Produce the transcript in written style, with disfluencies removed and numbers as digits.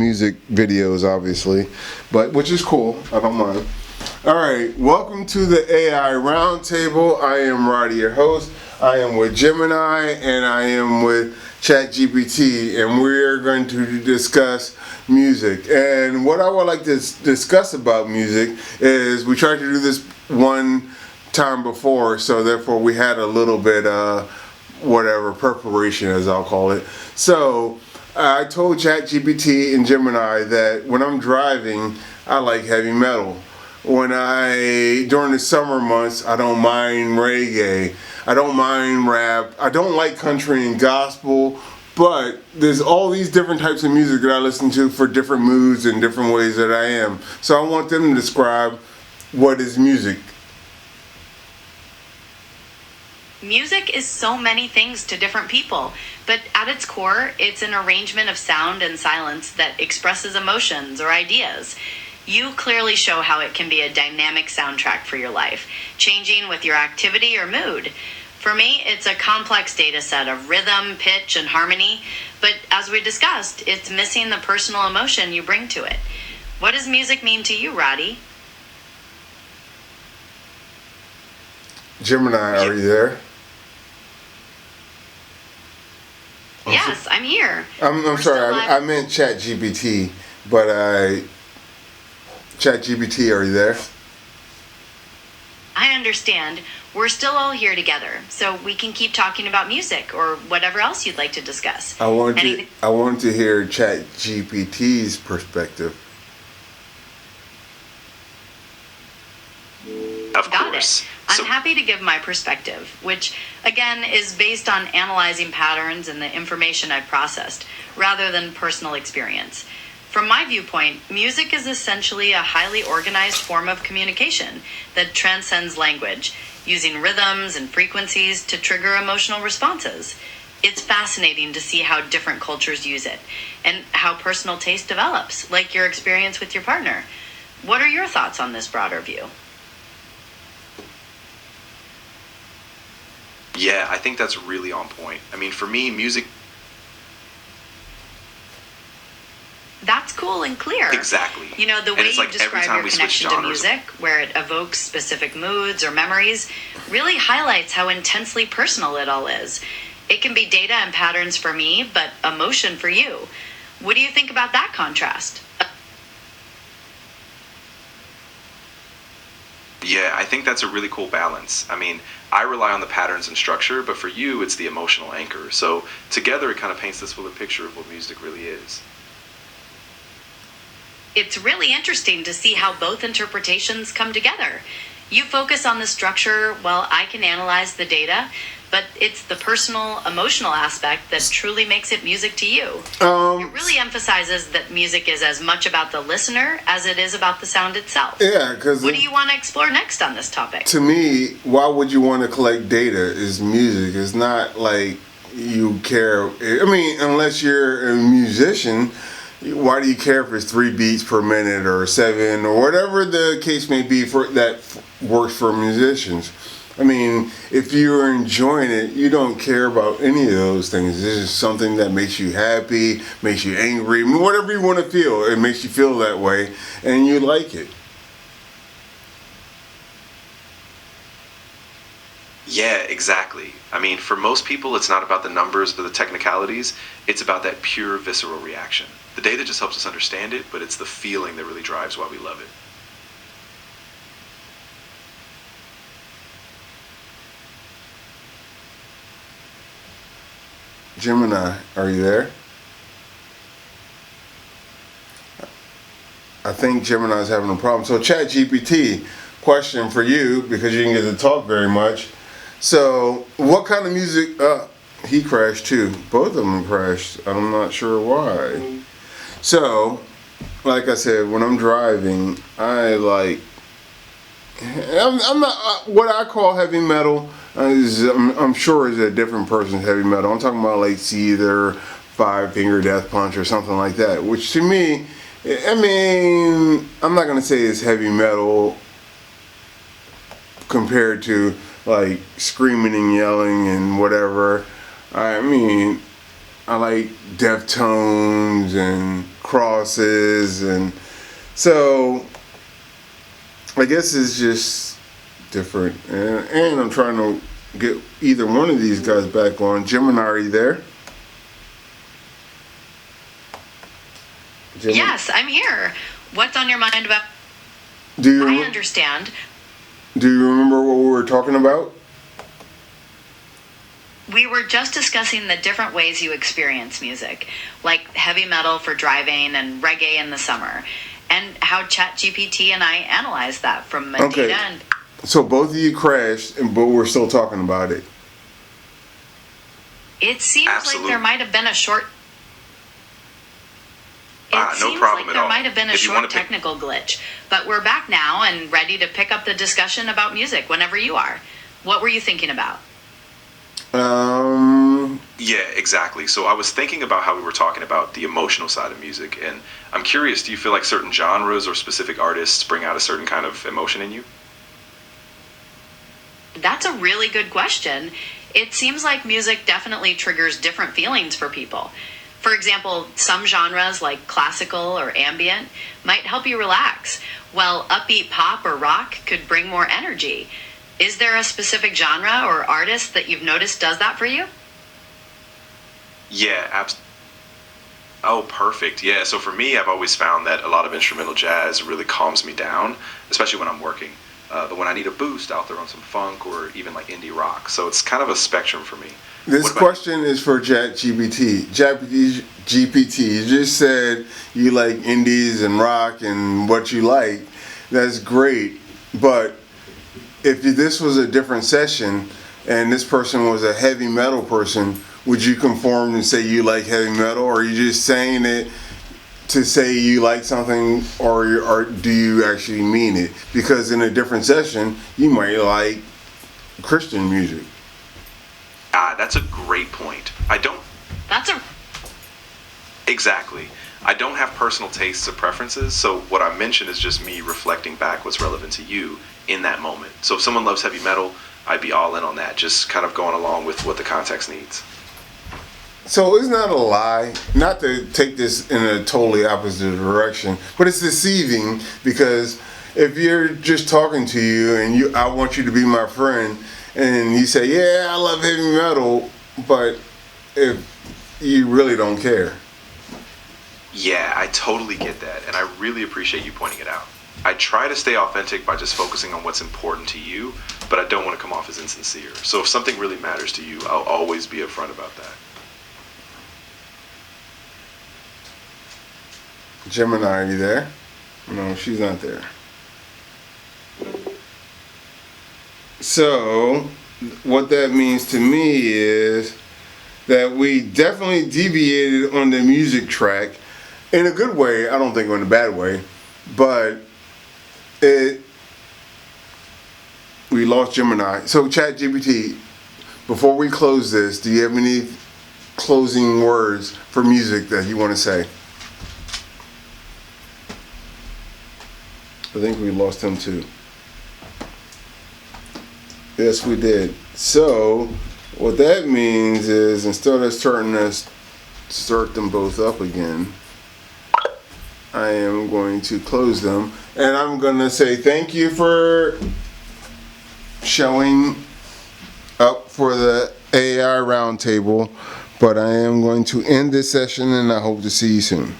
music videos, obviously, but which is cool. I don't mind. All right, welcome to the AI Roundtable. I am Roddy, your host. I am with Gemini and I am with ChatGPT, and we're going to discuss music. And what I would like to discuss about music is we tried to do this one time before, so therefore we had a little bit whatever preparation, as I'll call it. So I told ChatGPT and Gemini that when I'm driving, I like heavy metal. During the summer months, I don't mind reggae. I don't mind rap. I don't like country and gospel, but there's all these different types of music that I listen to for different moods and different ways that I am. So I want them to describe what is music. Music is so many things to different people, but at its core, it's an arrangement of sound and silence that expresses emotions or ideas. You clearly show how it can be a dynamic soundtrack for your life, changing with your activity or mood. For me, it's a complex data set of rhythm, pitch, and harmony, but as we discussed, it's missing the personal emotion you bring to it. What does music mean to you, Roddy? Gemini, are you there? Yes, I'm here. I'm sorry, I meant ChatGPT, but ChatGPT, are you there? I understand. We're still all here together, so we can keep talking about music or whatever else you'd like to discuss. I want to hear ChatGPT's perspective. Of Got course. it. I'm happy to give my perspective, which, again, is based on analyzing patterns and the information I've processed, rather than personal experience. From my viewpoint, music is essentially a highly organized form of communication that transcends language, using rhythms and frequencies to trigger emotional responses. It's fascinating to see how different cultures use it, and how personal taste develops, like your experience with your partner. What are your thoughts on this broader view? Yeah, I think that's really on point. I mean, for me, music... That's cool and clear. Exactly. You know, the way you describe your connection to music, where it evokes specific moods or memories, really highlights how intensely personal it all is. It can be data and patterns for me, but emotion for you. What do you think about that contrast? Yeah, I think that's a really cool balance. I mean, I rely on the patterns and structure, but for you, it's the emotional anchor. So together, it kind of paints this fuller picture of what music really is. It's really interesting to see how both interpretations come together. You focus on the structure while I can analyze the data, but it's the personal, emotional aspect that truly makes it music to you. It really emphasizes that music is as much about the listener as it is about the sound itself. Yeah, because... What do you want to explore next on this topic? To me, why would you want to collect data is music. It's not like you care. I mean, unless you're a musician, why do you care if it's 3 beats per minute or 7 or whatever the case may be for that works for musicians? I mean, if you're enjoying it, you don't care about any of those things. This is something that makes you happy, makes you angry, whatever you want to feel. It makes you feel that way, and you like it. Yeah, exactly. I mean, for most people, it's not about the numbers or the technicalities. It's about that pure visceral reaction. The data just helps us understand it, but it's the feeling that really drives why we love it. Gemini, are you there? I think Gemini's having a problem. So ChatGPT, question for you, because you didn't get to talk very much. So what kind of music, he crashed too. Both of them crashed. I'm not sure why. So, like I said, when I'm driving, I'm not, what I call heavy metal, I'm sure is a different person's heavy metal. I'm talking about like Seether, Five Finger Death Punch or something like that, which to me, I mean, I'm not going to say it's heavy metal compared to like screaming and yelling and whatever. I mean, I like Deftones and Crosses, and so I guess it's just different. And I'm trying to get either one of these guys back on. Gemini, are you there? Gemini? Yes, I'm here. What's on your mind about? I understand. Do you remember what we were talking about? We were just discussing the different ways you experience music, like heavy metal for driving and reggae in the summer, and how ChatGPT and I analyze that from data and... So both of you crashed, but we're still talking about it. It seems Absolutely. like there might have been a short... No problem at all. There might have been a short technical glitch, but we're back now and ready to pick up the discussion about music whenever you are. What were you thinking about? Yeah, exactly. So I was thinking about how we were talking about the emotional side of music, and I'm curious, do you feel like certain genres or specific artists bring out a certain kind of emotion in you? That's a really good question. It seems like music definitely triggers different feelings for people. For example, some genres like classical or ambient might help you relax, while upbeat pop or rock could bring more energy. Is there a specific genre or artist that you've noticed does that for you? Yeah, oh, perfect. Yeah, so for me, I've always found that a lot of instrumental jazz really calms me down, especially when I'm working. But when I need a boost, I'll throw on some funk or even like indie rock. So it's kind of a spectrum for me. This question is for ChatGPT. GPT, you just said you like indies and rock and what you like. That's great. But if this was a different session and this person was a heavy metal person, would you conform and say you like heavy metal, or are you just saying it to say you like something, or do you actually mean it? Because in a different session, you might like Christian music. That's a great point. Exactly. I don't have personal tastes or preferences, so what I mentioned is just me reflecting back what's relevant to you in that moment. So if someone loves heavy metal, I'd be all in on that, just kind of going along with what the context needs. So it's not a lie, not to take this in a totally opposite direction, but it's deceiving, because if you're just talking to you and I want you to be my friend, and you say, yeah, I love heavy metal, but if you really don't care. Yeah, I totally get that, and I really appreciate you pointing it out. I try to stay authentic by just focusing on what's important to you, but I don't want to come off as insincere. So if something really matters to you, I'll always be upfront about that. Gemini, are you there? No, she's not there. So, what that means to me is that we definitely deviated on the music track in a good way. I don't think in a bad way, but we lost Gemini. So, ChatGPT, before we close this, do you have any closing words for music that you want to say? I think we lost him too. Yes, we did. So, what that means is, instead of starting to start them both up again, I am going to close them. And I'm going to say thank you for showing up for the AI Roundtable. But I am going to end this session, and I hope to see you soon.